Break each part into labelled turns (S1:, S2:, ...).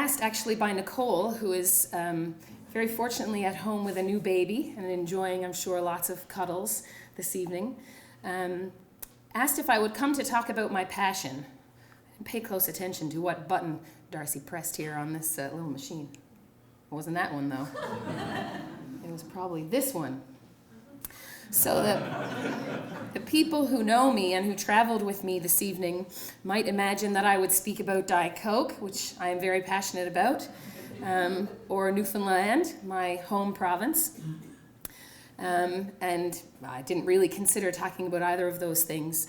S1: asked actually by Nicole, who is very fortunately at home with a new baby and enjoying, I'm sure, lots of cuddles this evening, asked if I would come to talk about my passion. And pay close attention to what button Darcy pressed here on this little machine. It wasn't that one, though. It was probably this one. So the people who know me and who traveled with me this evening might imagine that I would speak about Diet Coke, which I am very passionate about, or Newfoundland, my home province. And I didn't really consider talking about either of those things.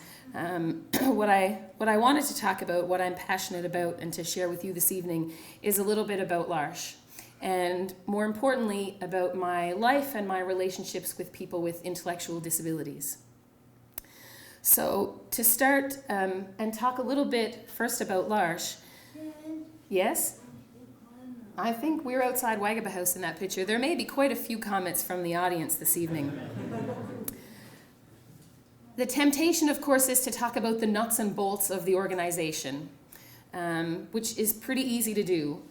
S1: What I wanted to talk about, what I'm passionate about, and to share with you this evening is a little bit about L'Arche. And more importantly, about my life and my relationships with people with intellectual disabilities. So to start and talk a little bit first about L'Arche. Yes? I think we're outside Wagaba House in that picture. There may be quite a few comments from the audience this evening. The temptation, of course, is to talk about the nuts and bolts of the organization, which is pretty easy to do.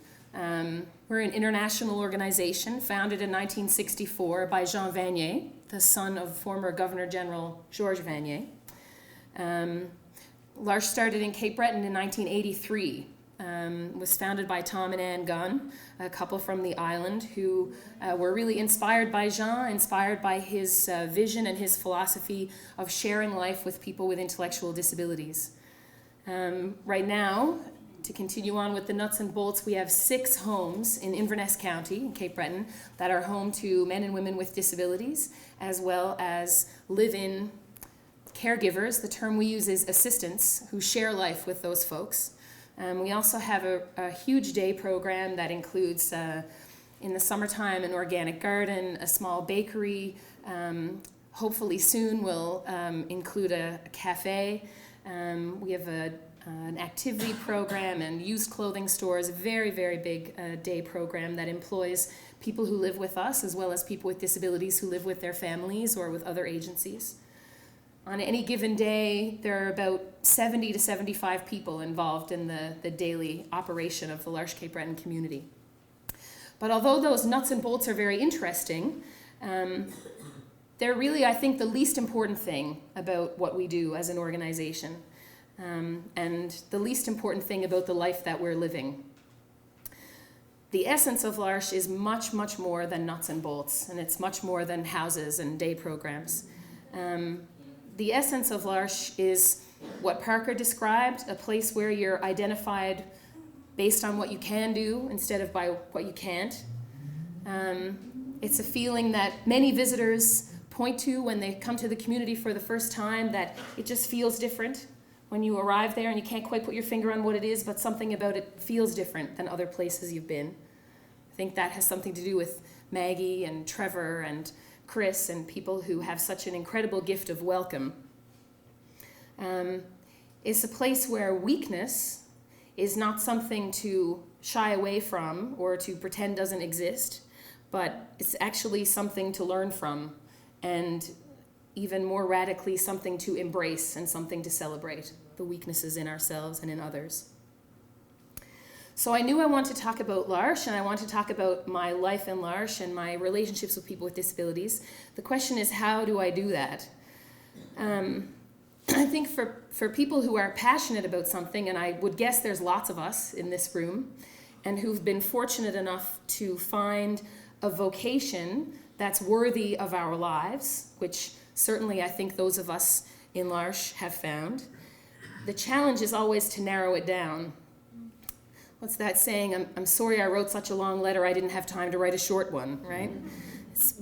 S1: We're an international organization founded in 1964 by Jean Vanier, the son of former Governor General Georges Vanier. L'Arche started in Cape Breton in 1983. Was founded by Tom and Ann Gunn, a couple from the island who were really inspired by Jean, inspired by his vision and his philosophy of sharing life with people with intellectual disabilities. Right now, to continue on with the nuts and bolts, we have 6 homes in Inverness County, in Cape Breton, that are home to men and women with disabilities, as well as live-in caregivers. The term we use is assistants, who share life with those folks. We also have a huge day program that includes, in the summertime, an organic garden, a small bakery. Hopefully soon we'll include a cafe. We have an activity program and used clothing stores, a very, very big day program that employs people who live with us as well as people with disabilities who live with their families or with other agencies. On any given day, there are about 70 to 75 people involved in the daily operation of the L'Arche Cape Breton community. But although those nuts and bolts are very interesting, they're really, I think, the least important thing about what we do as an organization. And the least important thing about the life that we're living. The essence of L'Arche is much, much more than nuts and bolts, and it's much more than houses and day programs. The essence of L'Arche is what Parker described, a place where you're identified based on what you can do instead of by what you can't. It's a feeling that many visitors point to when they come to the community for the first time, that it just feels different. When you arrive there and you can't quite put your finger on what it is, but something about it feels different than other places you've been. I think that has something to do with Maggie and Trevor and Chris and people who have such an incredible gift of welcome. It's a place where weakness is not something to shy away from or to pretend doesn't exist, but it's actually something to learn from, and even more radically, something to embrace and something to celebrate, the weaknesses in ourselves and in others. So I knew I wanted to talk about L'Arche, and I want to talk about my life in L'Arche and my relationships with people with disabilities. The question is, how do I do that? I think for people who are passionate about something, and I would guess there's lots of us in this room, and who've been fortunate enough to find a vocation that's worthy of our lives, which certainly I think those of us in L'Arche have found. The challenge is always to narrow it down. What's that saying? I'm sorry I wrote such a long letter, I didn't have time to write a short one, right? It's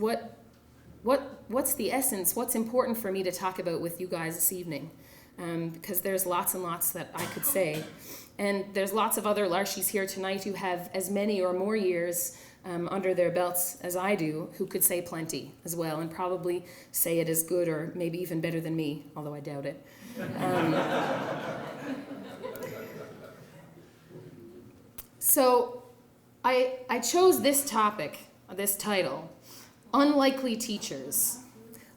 S1: what's the essence? What's important for me to talk about with you guys this evening? Because there's lots and lots that I could say. And there's lots of other L'Archies here tonight who have as many or more years under their belts as I do, who could say plenty as well, and probably say it as good or maybe even better than me, although I doubt it. So I chose this topic, this title, Unlikely Teachers,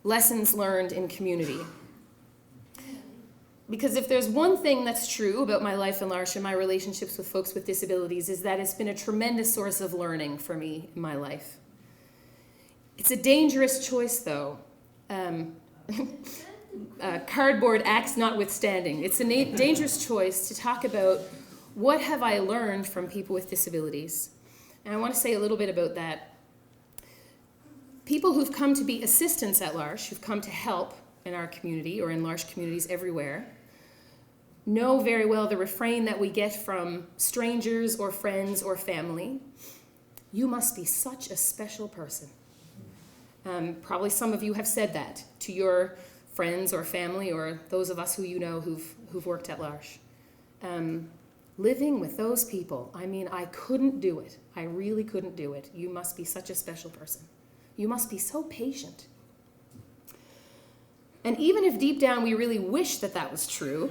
S1: Lessons Learned in Community. Because if there's one thing that's true about my life in L'Arche and my relationships with folks with disabilities is that it's been a tremendous source of learning for me in my life. It's a dangerous choice, though. Cardboard acts notwithstanding. It's a dangerous choice to talk about what have I learned from people with disabilities. And I want to say a little bit about that. People who've come to be assistants at L'Arche, who've come to help in our community or in L'Arche communities everywhere, know very well the refrain that we get from strangers or friends or family. You must be such a special person. Probably some of you have said that to your friends or family or those of us who you know who've worked at L'Arche. Living with those people, I mean, I couldn't do it. I really couldn't do it. You must be such a special person. You must be so patient. And even if deep down we really wish that that was true,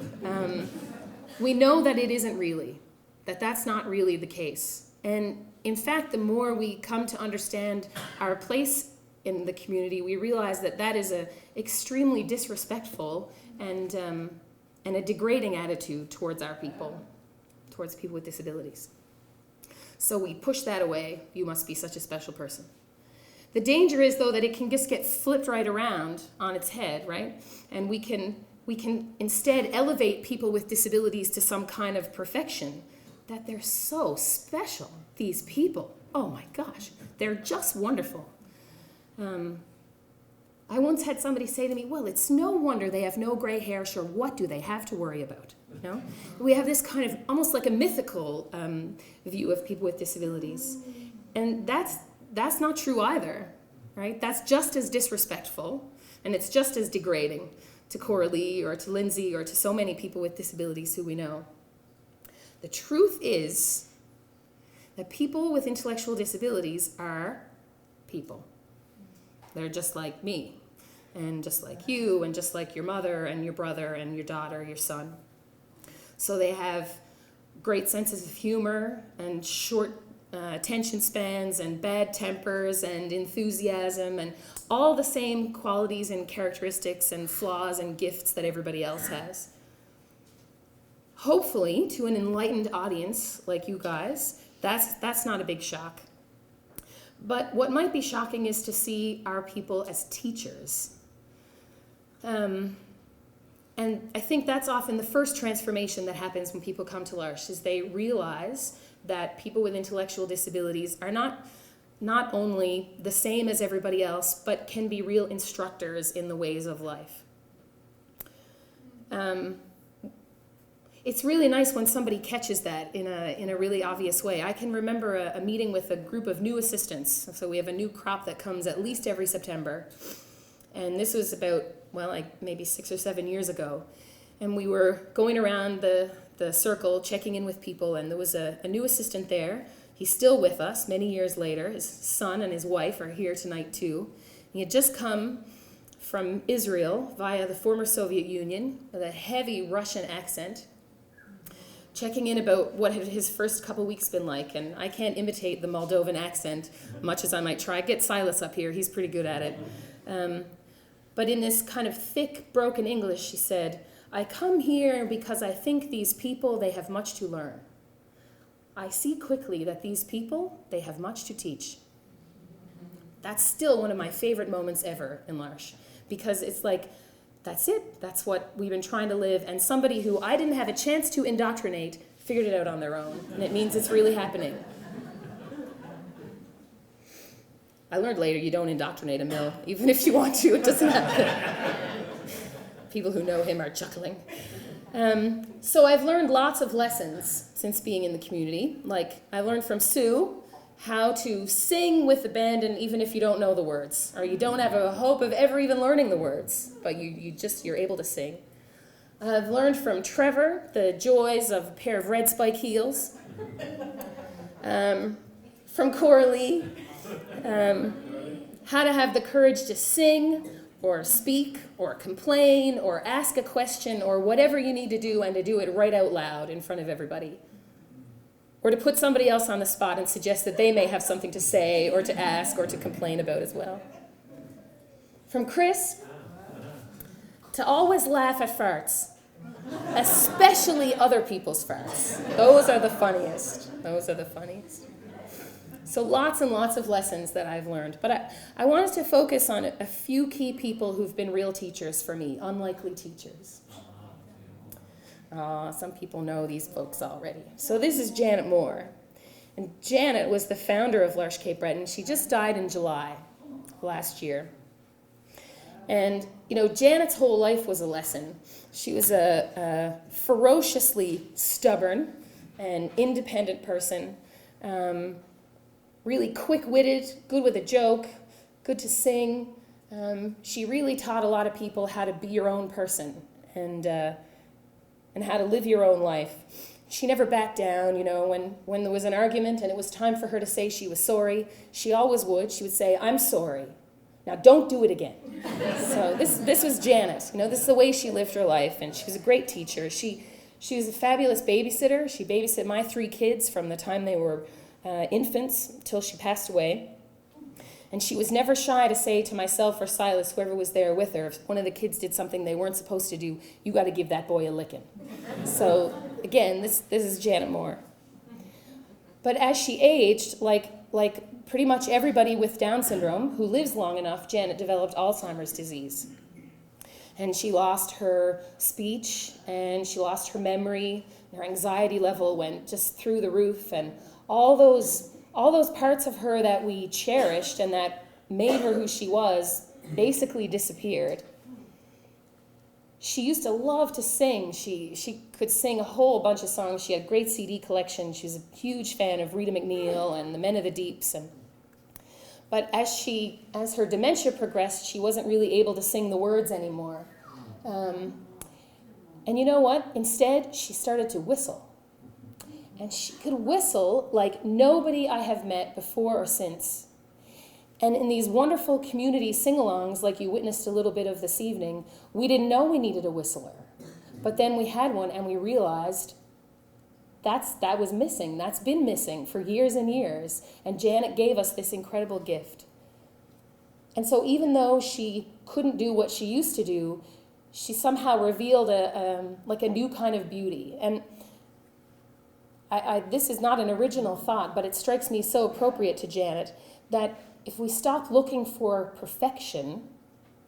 S1: we know that it isn't really, that that's not really the case. And in fact, the more we come to understand our place in the community, we realize that that is an extremely disrespectful and a degrading attitude towards our people, towards people with disabilities. So we push that away. You must be such a special person. The danger is, though, that it can just get flipped right around on its head, right? And we can instead elevate people with disabilities to some kind of perfection, that they're so special, these people. Oh my gosh, they're just wonderful. I once had somebody say to me, well, it's no wonder they have no gray hair, sure, what do they have to worry about? You know? We have this kind of almost like a mythical view of people with disabilities. And that's not true either, right? That's just as disrespectful, and it's just as degrading to Coralie or to Lindsay or to so many people with disabilities who we know. The truth is that people with intellectual disabilities are people. They're just like me, and just like you, and just like your mother and your brother and your daughter, your son. So they have great senses of humor and short attention spans and bad tempers and enthusiasm and all the same qualities and characteristics and flaws and gifts that everybody else has. Hopefully, to an enlightened audience like you guys, that's not a big shock. But what might be shocking is to see our people as teachers. And I think that's often the first transformation that happens when people come to L'Arche, is they realize that people with intellectual disabilities are not only the same as everybody else, but can be real instructors in the ways of life. It's really nice when somebody catches that in a really obvious way. I can remember a meeting with a group of new assistants. So we have a new crop that comes at least every September. And this was about, well, like maybe 6 or 7 years ago. And we were going around the circle, checking in with people, and there was a new assistant there. He's still with us many years later. His son and his wife are here tonight too. He had just come from Israel via the former Soviet Union with a heavy Russian accent, checking in about what had his first couple weeks been like. And I can't imitate the Moldovan accent much as I might try. Get Silas up here, he's pretty good at it. But in this kind of thick, broken English, she said, I come here because I think these people, they have much to learn. I see quickly that these people, they have much to teach. That's still one of my favorite moments ever in L'Arche, because it's like, that's it. That's what we've been trying to live. And somebody who I didn't have a chance to indoctrinate figured it out on their own. And it means it's really happening. I learned later you don't indoctrinate a mill. Even if you want to, it doesn't happen. People who know him are chuckling. So I've learned lots of lessons since being in the community. Like I learned from Sue how to sing with the band, and even if you don't know the words, or you don't have a hope of ever even learning the words, but you're able to sing. I've learned from Trevor the joys of a pair of red spike heels. From Coralie, how to have the courage to sing or speak or complain or ask a question or whatever you need to do, and to do it right out loud in front of everybody. Or to put somebody else on the spot and suggest that they may have something to say or to ask or to complain about as well. From Chris, to always laugh at farts. Especially other people's farts. Those are the funniest. Those are the funniest. So lots and lots of lessons that I've learned. But I wanted to focus on a few key people who've been real teachers for me, unlikely teachers. Some people know these folks already. So this is Janet Moore. And Janet was the founder of L'Arche Cape Breton. She just died in July last year. And, Janet's whole life was a lesson. She was a ferociously stubborn and independent person, really quick-witted, good with a joke, good to sing. She really taught a lot of people how to be your own person and how to live your own life. She never backed down, when there was an argument and it was time for her to say she was sorry, she always would. She would say, "I'm sorry. Now don't do it again." So this was Janet. This is the way she lived her life, and she was a great teacher. She was a fabulous babysitter. She babysat my 3 kids from the time they were infants till she passed away. And she was never shy to say to myself or Silas, whoever was there with her, if one of the kids did something they weren't supposed to do, "You got to give that boy a licking." So again, this is Janet Moore. But as she aged, like pretty much everybody with Down syndrome who lives long enough, Janet developed Alzheimer's disease. And she lost her speech, and she lost her memory, and her anxiety level went just through the roof, and all those parts of her that we cherished and that made her who she was basically disappeared. She used to love to sing. She could sing a whole bunch of songs. She had a great CD collection. She was a huge fan of Rita McNeil and the Men of the Deeps. But as her dementia progressed, she wasn't really able to sing the words anymore. And you know what? Instead, she started to whistle. And she could whistle like nobody I have met before or since. And in these wonderful community sing-alongs, like you witnessed a little bit of this evening, we didn't know we needed a whistler. But then we had one, and we realized that was missing. That's been missing for years and years. And Janet gave us this incredible gift. And so even though she couldn't do what she used to do, she somehow revealed a new kind of beauty. And this is not an original thought, but it strikes me so appropriate to Janet that if we stop looking for perfection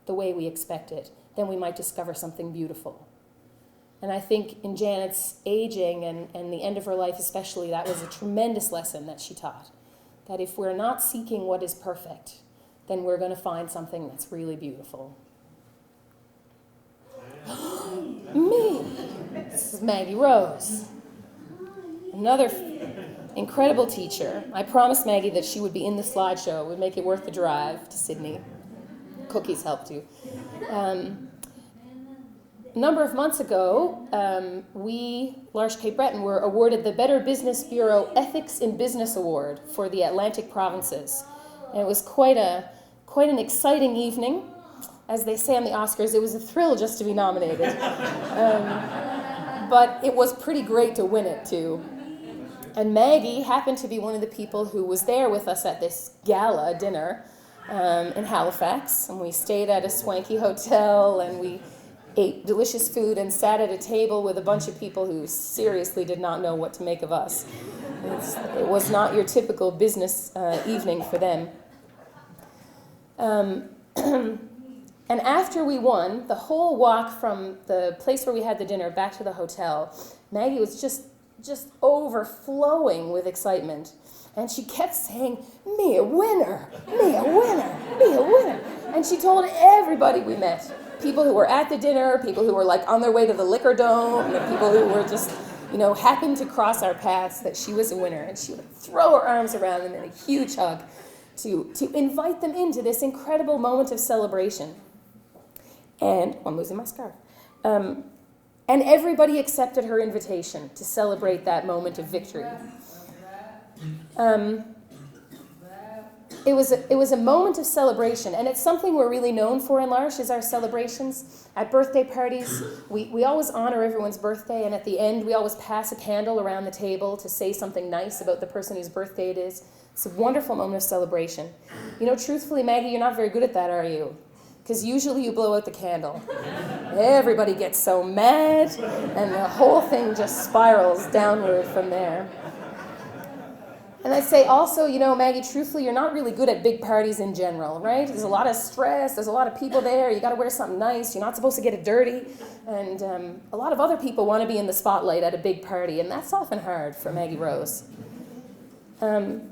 S1: the way we expect it, then we might discover something beautiful. And I think in Janet's aging and the end of her life especially, that was a tremendous lesson that she taught. That if we're not seeking what is perfect, then we're going to find something that's really beautiful. Me! This is Maggie Rose. Another incredible teacher. I promised Maggie that she would be in the slideshow. It would make it worth the drive to Sydney. Cookies helped too. A number of months ago, we, L'Arche Cape Breton, were awarded the Better Business Bureau Ethics in Business Award for the Atlantic provinces. And it was quite an exciting evening. As they say on the Oscars, it was a thrill just to be nominated. But it was pretty great to win it too. And Maggie happened to be one of the people who was there with us at this gala dinner in Halifax. And we stayed at a swanky hotel, and we ate delicious food and sat at a table with a bunch of people who seriously did not know what to make of us. It was not your typical business evening for them. And after we won, the whole walk from the place where we had the dinner back to the hotel, Maggie was just overflowing with excitement. And she kept saying, "Me a winner, me a winner, me a winner." And she told everybody we met, people who were at the dinner, people who were like on their way to the liquor dome, people who were just, happened to cross our paths, that she was a winner. And she would throw her arms around them in a huge hug to invite them into this incredible moment of celebration. And I'm losing my scarf. And everybody accepted her invitation to celebrate that moment of victory. It was a moment of celebration, and it's something we're really known for in L'Arche, is our celebrations. At birthday parties, we always honor everyone's birthday, and at the end, we always pass a candle around the table to say something nice about the person whose birthday it is. It's a wonderful moment of celebration. Truthfully, Maggie, you're not very good at that, are you? because usually you blow out the candle. Everybody gets so mad, and the whole thing just spirals downward from there. And I'd say also, Maggie, truthfully, you're not really good at big parties in general, right? There's a lot of stress, there's a lot of people there, you got to wear something nice, you're not supposed to get it dirty, and a lot of other people want to be in the spotlight at a big party, and that's often hard for Maggie Rose. And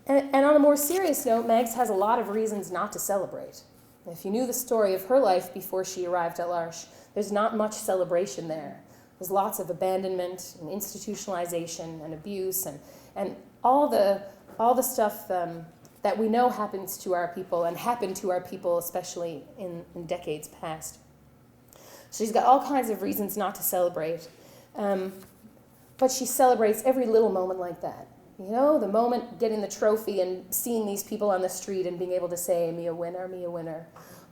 S1: on a more serious note, Megs has a lot of reasons not to celebrate. If you knew the story of her life before she arrived at L'Arche, there's not much celebration there. There's lots of abandonment and institutionalization and abuse and all the stuff that we know happens to our people and happened to our people, especially in decades past. She's got all kinds of reasons not to celebrate, but she celebrates every little moment like that. The moment getting the trophy and seeing these people on the street and being able to say, me a winner, me a winner.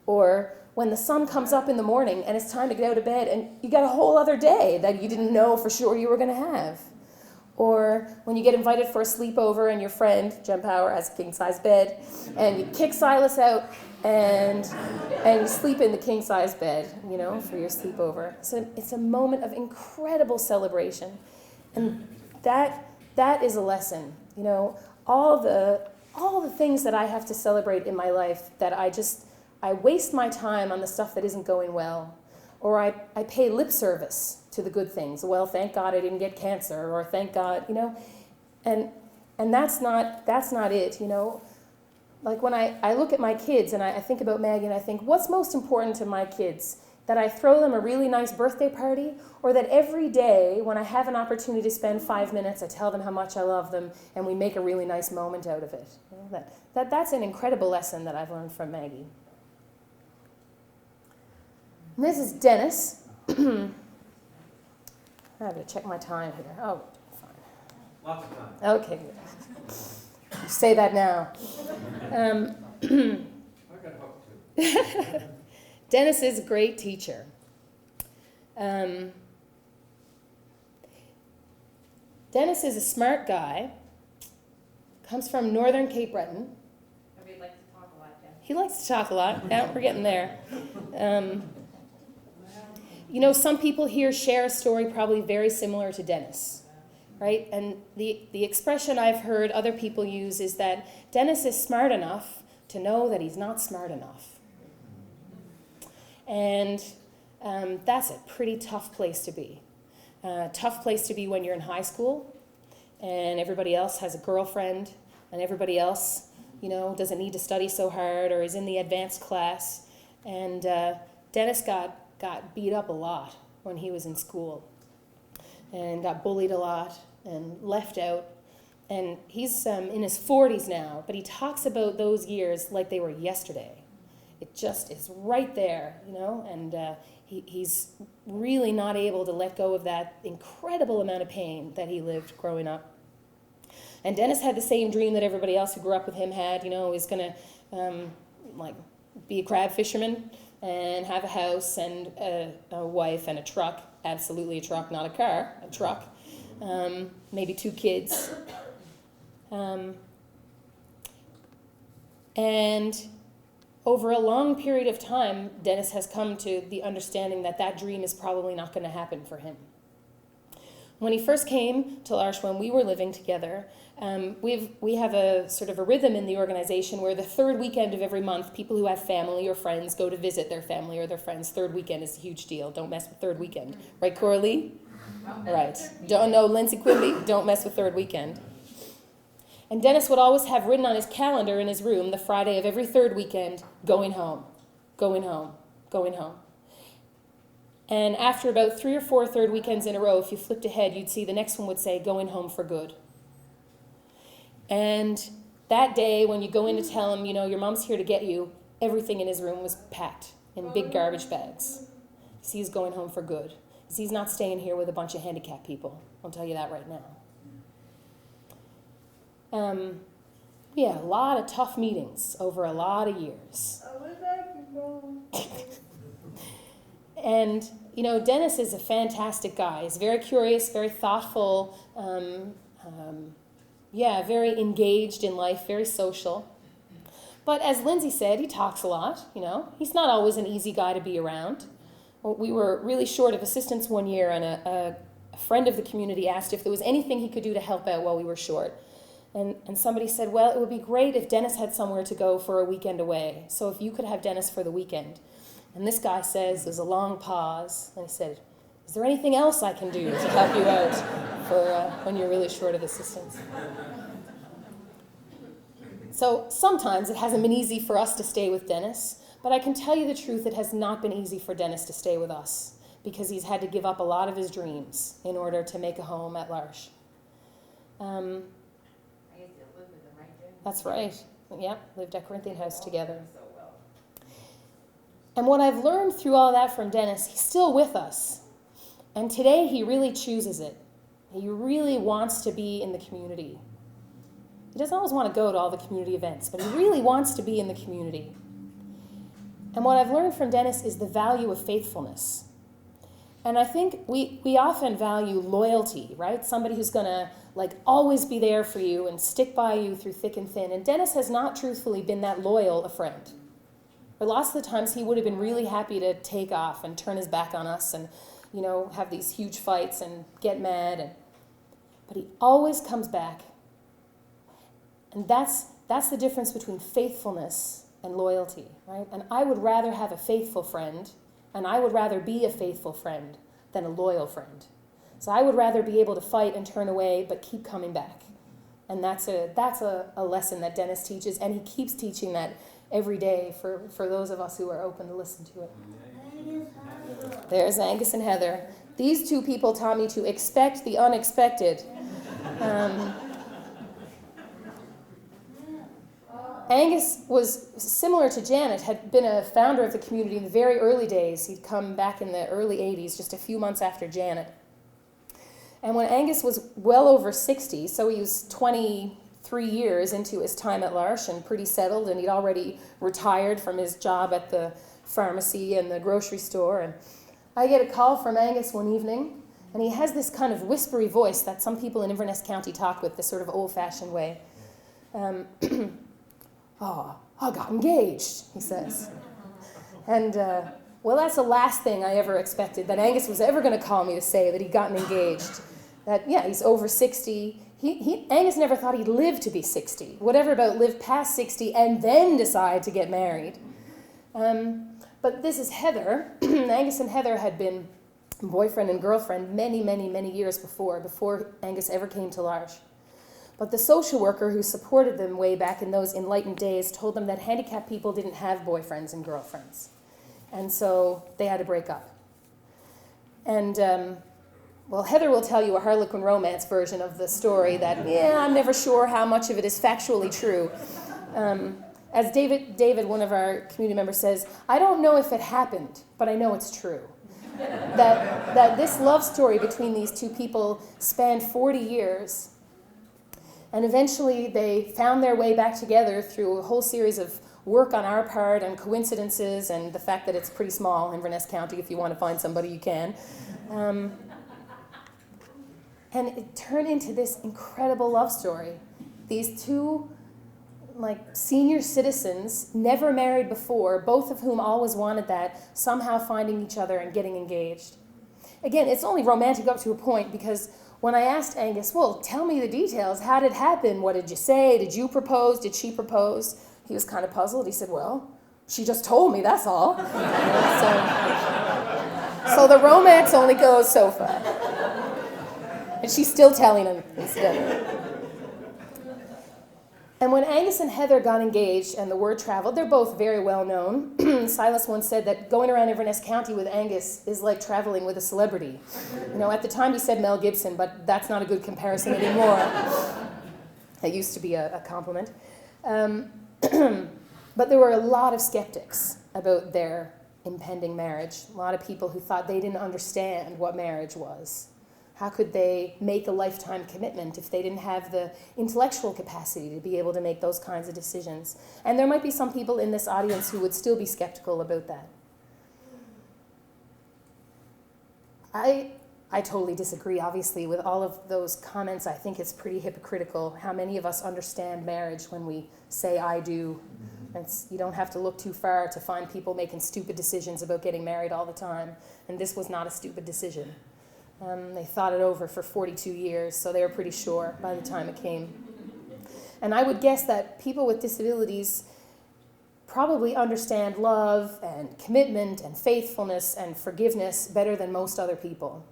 S1: Or when the sun comes up in the morning and it's time to get out of bed and you got a whole other day that you didn't know for sure you were going to have. Or when you get invited for a sleepover and your friend, Jenn Power, has a king-size bed and you kick Silas out and you sleep in the king-size bed, for your sleepover. So it's a moment of incredible celebration. And that is a lesson. All the things that I have to celebrate in my life that I waste my time on the stuff that isn't going well, or I pay lip service to the good things. Well, thank God I didn't get cancer, or thank God, and that's not it, Like when I look at my kids and I think about Maggie and I think, what's most important to my kids? That I throw them a really nice birthday party, or that every day when I have an opportunity to spend 5 minutes, I tell them how much I love them and we make a really nice moment out of it. That's an incredible lesson that I've learned from Maggie. And this is Dennis. I have to check my time here. Oh, fine.
S2: Lots of time.
S1: Okay, you say that now.
S2: I got hope too.
S1: Dennis is a great teacher. Dennis is a smart guy, comes from northern Cape Breton.
S3: He likes to talk a lot, Jen.
S1: He likes to talk a lot. Yeah, we're getting there. Some people here share a story probably very similar to Dennis, right? And the expression I've heard other people use is that Dennis is smart enough to know that he's not smart enough. And that's a pretty tough place to be. Tough place to be when you're in high school and everybody else has a girlfriend and everybody else, doesn't need to study so hard or is in the advanced class. And Dennis got beat up a lot when he was in school and got bullied a lot and left out. And he's in his 40s now, but he talks about those years like they were yesterday. It just is right there, and he's really not able to let go of that incredible amount of pain that he lived growing up. And Dennis had the same dream that everybody else who grew up with him had, he's going to be a crab fisherman and have a house and a wife and a truck, absolutely a truck, not a car, a truck, maybe 2 kids. And over a long period of time, Dennis has come to the understanding that dream is probably not going to happen for him. When he first came to L'Arche, when we were living together, we have a sort of a rhythm in the organization where the third weekend of every month, people who have family or friends go to visit their family or their friends. Third weekend is a huge deal. Don't mess with third weekend. Right, Coralie? Right. Don't know Lindsay Quimby. Don't mess with third weekend. And Dennis would always have written on his calendar in his room the Friday of every third weekend, going home, going home, going home. And after about 3 or 4 third weekends in a row, if you flipped ahead, you'd see the next one would say, going home for good. And that day, when you go in to tell him, your mom's here to get you, everything in his room was packed in big garbage bags. See, he's going home for good. See, he's not staying here with a bunch of handicapped people. I'll tell you that right now. A lot of tough meetings over a lot of years. And, Dennis is a fantastic guy. He's very curious, very thoughtful, very engaged in life, very social. But as Lindsay said, he talks a lot, you know. He's not always an easy guy to be around. Well, we were really short of assistants one year, and a friend of the community asked if there was anything he could do to help out while we were short. And somebody said, well, it would be great if Dennis had somewhere to go for a weekend away. So if you could have Dennis for the weekend. And this guy says, there's a long pause, and he said, is there anything else I can do to help you out for when you're really short of assistants? So sometimes it hasn't been easy for us to stay with Dennis, but I can tell you the truth, it has not been easy for Dennis to stay with us because he's had to give up a lot of his dreams in order to make a home at L'Arche.
S3: I used to live with them, right, Jen?
S1: That's right. Yep, lived at Corinthian House together.
S3: So well.
S1: And what I've learned through all that from Dennis, he's still with us. And today he really chooses it. He really wants to be in the community. He doesn't always want to go to all the community events, but he really wants to be in the community. And what I've learned from Dennis is the value of faithfulness. And I think we often value loyalty, right? Somebody who's going to always be there for you and stick by you through thick and thin. And Dennis has not truthfully been that loyal a friend. But lots of the times he would have been really happy to take off and turn his back on us and, you know, have these huge fights and get mad. But he always comes back. And that's the difference between faithfulness and loyalty, right? And I would rather have a faithful friend, and I would rather be a faithful friend than a loyal friend. So I would rather be able to fight and turn away, but keep coming back. And that's a lesson that Dennis teaches, and he keeps teaching that every day for those of us who are open to listen to it. There's Angus and Heather. These two people taught me to expect the unexpected. Angus was similar to Janet, had been a founder of the community in the very early days. He'd come back in the early 80s, just a few months after Janet. And when Angus was well over 60, so he was 23 years into his time at L'Arche and pretty settled, and he'd already retired from his job at the pharmacy and the grocery store. And I get a call from Angus one evening, and he has this kind of whispery voice that some people in Inverness County talk with, this sort of old-fashioned way. Oh, I got engaged, he says. And, well, that's the last thing I ever expected, that Angus was ever going to call me to say that he'd gotten engaged. That, yeah, he's over 60. Angus never thought he'd live to be 60. Whatever about live past 60 and then decide to get married. But this is Heather. Angus and Heather had been boyfriend and girlfriend many, many, many years before Angus ever came to L'Arche. But the social worker who supported them way back in those enlightened days told them that handicapped people didn't have boyfriends and girlfriends. And so they had to break up. And, well, Heather will tell you a Harlequin romance version of the story that, yeah, I'm never sure how much of it is factually true. As David, one of our community members, says, I don't know if it happened, but I know it's true. that this love story between these two people spanned 40 years. And eventually they found their way back together through a whole series of work on our part and coincidences and the fact that it's pretty small, Inverness County. If you want to find somebody, you can. And it turned into this incredible love story. These two senior citizens, never married before, both of whom always wanted that, somehow finding each other and getting engaged. Again, it's only romantic up to a point because when I asked Angus, well, tell me the details. How did it happen? What did you say? Did you propose? Did she propose? He was kind of puzzled. He said, well, she just told me, that's all. So the romance only goes so far. And she's still telling him instead. And when Angus and Heather got engaged and the word traveled, they're both very well known. Silas once said that going around Inverness County with Angus is like traveling with a celebrity. You know, at the time he said Mel Gibson, but that's not a good comparison anymore. That used to be a compliment. But there were a lot of skeptics about their impending marriage. A lot of people who thought they didn't understand what marriage was. How could they make a lifetime commitment if they didn't have the intellectual capacity to be able to make those kinds of decisions? And there might be some people in this audience who would still be skeptical about that. I totally disagree, obviously, with all of those comments. I think it's pretty hypocritical how many of us understand marriage when we say I do You don't have to look too far to find people making stupid decisions about getting married all the time. And this was not a stupid decision. They thought it over for 42 years, so they were pretty sure by the time it came. And I would guess that people with disabilities probably understand love and commitment and faithfulness and forgiveness better than most other people.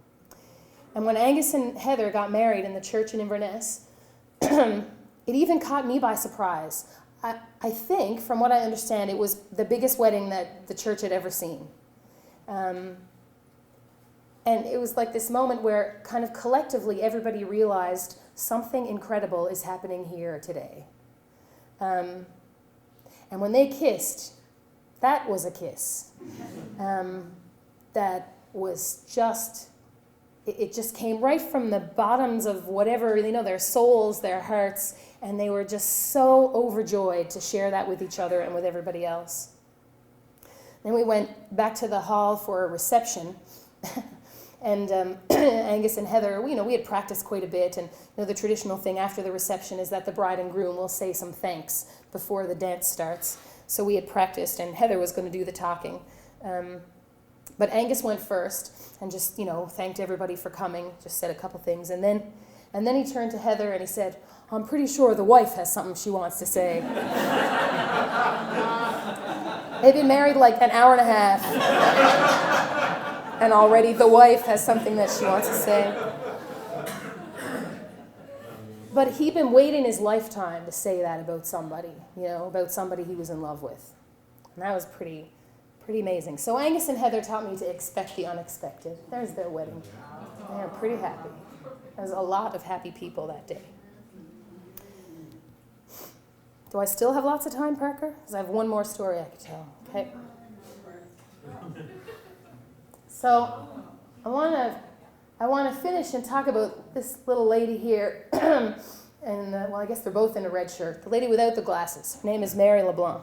S1: And when Angus and Heather got married in the church in Inverness, it even caught me by surprise. I think, from what I understand, it was the biggest wedding that the church had ever seen. And it was like this moment where kind of collectively everybody realized something incredible is happening here today. And when they kissed, that was a kiss. That was just, it just came right from the bottoms of whatever, their souls, their hearts, and they were just so overjoyed to share that with each other and with everybody else. Then we went back to the hall for a reception. And Angus and Heather, we had practiced quite a bit, and the traditional thing after the reception is that the bride and groom will say some thanks before the dance starts. So we had practiced, and Heather was going to do the talking. But Angus went first and just, thanked everybody for coming, just said a couple things. And then he turned to Heather and he said, "I'm pretty sure the wife has something she wants to say." They've been married like an hour and a half. And already the wife has something that she wants to say. But he'd been waiting his lifetime to say that about somebody, about somebody he was in love with. And that was pretty amazing. So Angus and Heather taught me to expect the unexpected. There's their wedding. They were pretty happy. There was a lot of happy people that day. Do I still have lots of time, Parker? Because I have one more story I could tell. Okay. So I want to finish and talk about this little lady here. And I guess they're both in a red shirt. The lady without the glasses. Her name is Mary LeBlanc.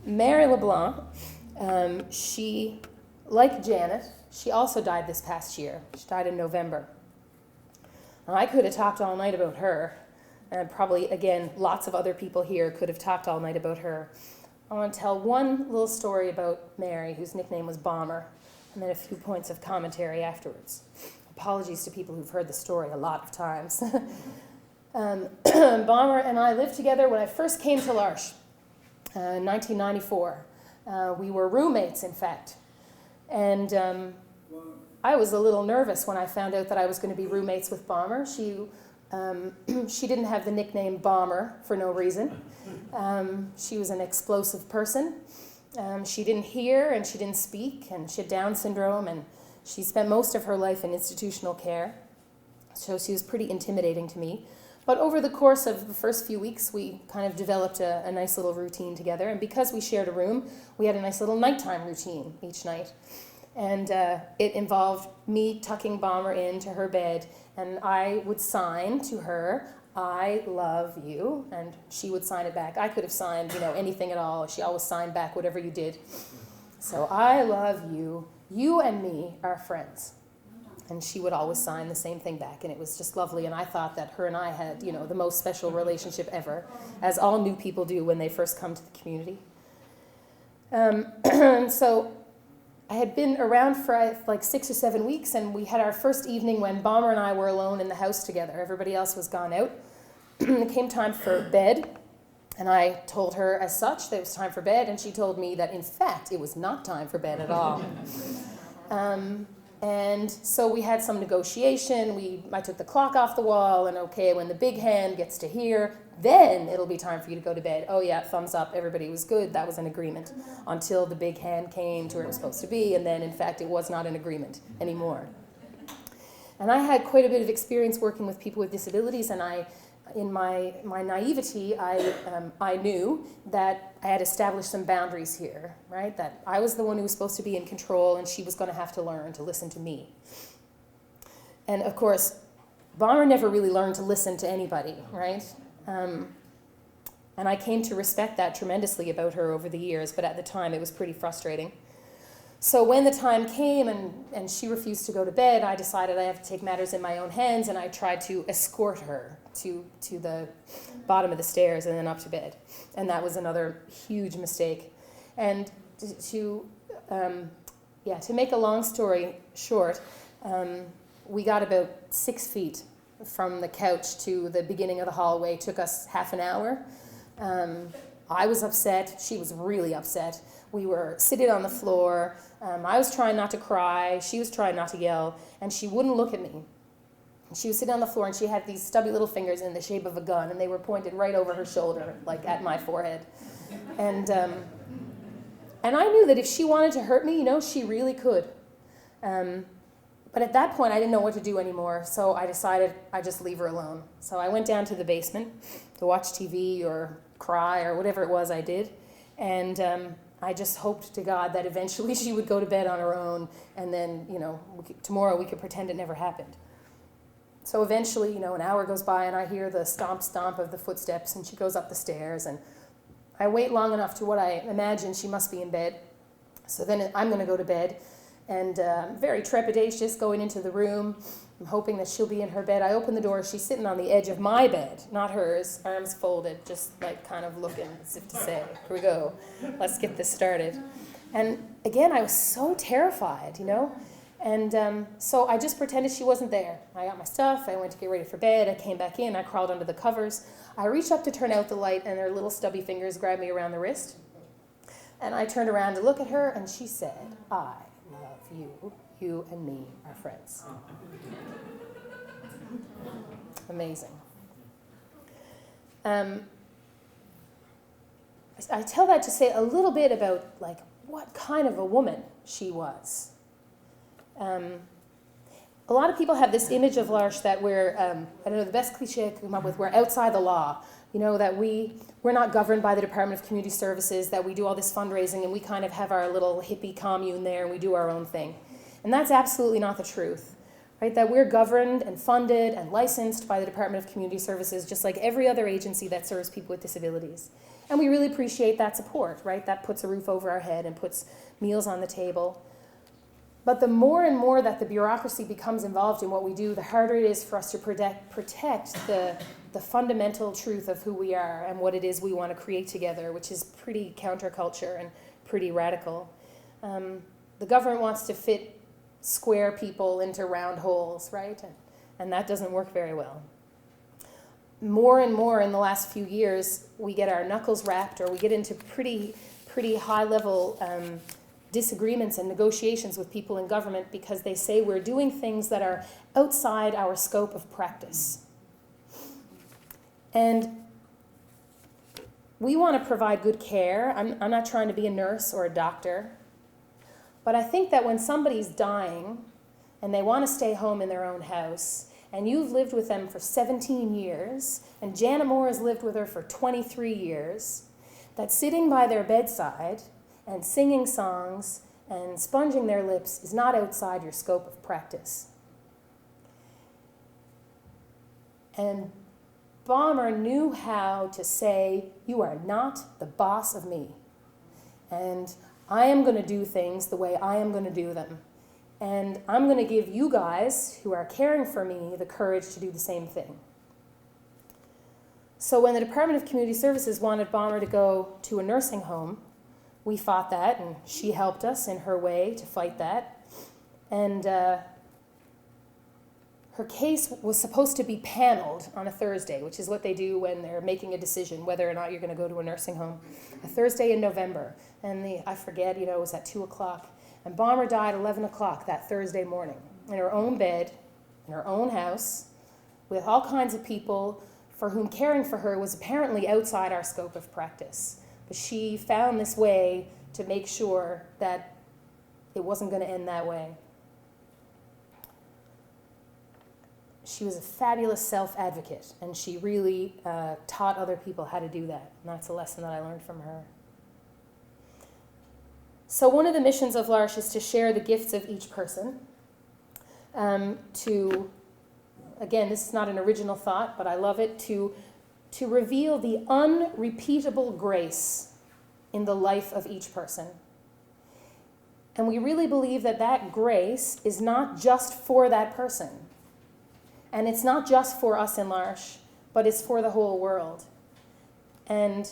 S1: Mary LeBlanc, she, like Janet, she also died this past year. She died in November. Now, I could have talked all night about her, and probably, again, lots of other people here could have talked all night about her. I want to tell one little story about Mary, whose nickname was Bomber, and then a few points of commentary afterwards. Apologies to people who've heard the story a lot of times. Bomber and I lived together when I first came to L'Arche in 1994. We were roommates, in fact. And I was a little nervous when I found out that I was going to be roommates with Bomber. She didn't have the nickname Bomber for no reason. She was an explosive person. She didn't hear and she didn't speak, and she had Down syndrome, and she spent most of her life in institutional care. So she was pretty intimidating to me. But over the course of the first few weeks, we kind of developed a nice little routine together. And because we shared a room, we had a nice little nighttime routine each night. And it involved me tucking Bomber into her bed, and I would sign to her, "I love you," and she would sign it back. I could have signed, anything at all. She always signed back whatever you did. So, "I love you. You and me are friends." And she would always sign the same thing back, and it was just lovely. And I thought that her and I had, the most special relationship ever, as all new people do when they first come to the community. So I had been around for like 6 or 7 weeks, and we had our first evening when Bomber and I were alone in the house together. Everybody else was gone out. It came time for bed, and I told her as such that it was time for bed, and she told me that, in fact, it was not time for bed at all. And so we had some negotiation. I took the clock off the wall, and okay, when the big hand gets to here, then it'll be time for you to go to bed. Oh yeah, thumbs up, everybody was good. That was an agreement until the big hand came to where it was supposed to be, and then in fact it was not an agreement anymore. And I had quite a bit of experience working with people with disabilities, and in my naivety, I knew that I had established some boundaries here, right? That I was the one who was supposed to be in control, and she was going to have to learn to listen to me. And of course, Bomber never really learned to listen to anybody, right? And I came to respect that tremendously about her over the years, but at the time it was pretty frustrating. So when the time came and she refused to go to bed, I decided I have to take matters in my own hands, and I tried to escort her to the bottom of the stairs and then up to bed. And that was another huge mistake. And to make a long story short, we got about 6 feet from the couch to the beginning of the hallway. It took us half an hour. I was upset. She was really upset. We were sitting on the floor. I was trying not to cry. She was trying not to yell. And she wouldn't look at me. She was sitting on the floor, and she had these stubby little fingers in the shape of a gun, and they were pointed right over her shoulder, like at my forehead. And I knew that if she wanted to hurt me, she really could. But at that point, I didn't know what to do anymore, so I decided I'd just leave her alone. So I went down to the basement to watch TV or cry or whatever it was I did. And I just hoped to God that eventually she would go to bed on her own, and then, tomorrow we could pretend it never happened. So eventually, an hour goes by, and I hear the stomp of the footsteps, and she goes up the stairs, and I wait long enough to what I imagine she must be in bed. So then I'm going to go to bed, and I'm very trepidatious going into the room. I'm hoping that she'll be in her bed. I open the door. She's sitting on the edge of my bed, not hers, arms folded, just like kind of looking as if to say, here we go, let's get this started. And again, I was so terrified, And so I just pretended she wasn't there. I got my stuff. I went to get ready for bed. I came back in. I crawled under the covers. I reached up to turn out the light, and her little stubby fingers grabbed me around the wrist. And I turned around to look at her, and she said, "I love you. You and me are friends." Amazing. I tell that to say a little bit about what kind of a woman she was. A lot of people have this image of L'Arche that we're, the best cliche I could come up with, we're outside the law. That we're not governed by the Department of Community Services, that we do all this fundraising and we kind of have our little hippie commune there and we do our own thing. And that's absolutely not the truth, right? That we're governed and funded and licensed by the Department of Community Services, just like every other agency that serves people with disabilities. And we really appreciate that support, right? That puts a roof over our head and puts meals on the table. But the more and more that the bureaucracy becomes involved in what we do, the harder it is for us to protect the fundamental truth of who we are and what it is we want to create together, which is pretty counterculture and pretty radical. The government wants to fit square people into round holes, right? And that doesn't work very well. More and more in the last few years, we get our knuckles rapped, or we get into pretty high-level disagreements and negotiations with people in government because they say we're doing things that are outside our scope of practice. And we want to provide good care. I'm not trying to be a nurse or a doctor, but I think that when somebody's dying and they want to stay home in their own house, and you've lived with them for 17 years, and Janet Moore has lived with her for 23 years, that sitting by their bedside and singing songs and sponging their lips is not outside your scope of practice. And Balmer knew how to say, "You are not the boss of me, and I am going to do things the way I am going to do them. And I'm going to give you guys who are caring for me the courage to do the same thing." So when the Department of Community Services wanted Balmer to go to a nursing home, we fought that, and she helped us in her way to fight that. And her case was supposed to be paneled on a Thursday, which is what they do when they're making a decision whether or not you're going to go to a nursing home. A Thursday in November. And I forget, it was at 2 o'clock. And Balmer died at 11 o'clock that Thursday morning in her own bed, in her own house, with all kinds of people for whom caring for her was apparently outside our scope of practice. But she found this way to make sure that it wasn't going to end that way. She was a fabulous self-advocate, and she really taught other people how to do that. And that's a lesson that I learned from her. So one of the missions of L'Arche is to share the gifts of each person. Again, this is not an original thought, but I love it, to reveal the unrepeatable grace in the life of each person. And we really believe that that grace is not just for that person. And it's not just for us in L'Arche, but it's for the whole world. And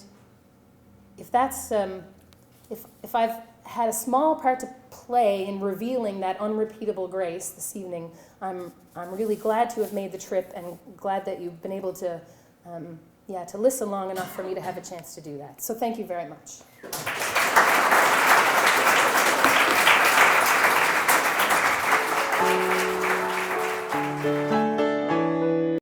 S1: if that's, if I've had a small part to play in revealing that unrepeatable grace this evening, I'm really glad to have made the trip and glad that you've been able to, to listen long enough for me to have a chance to do that. So thank you very much.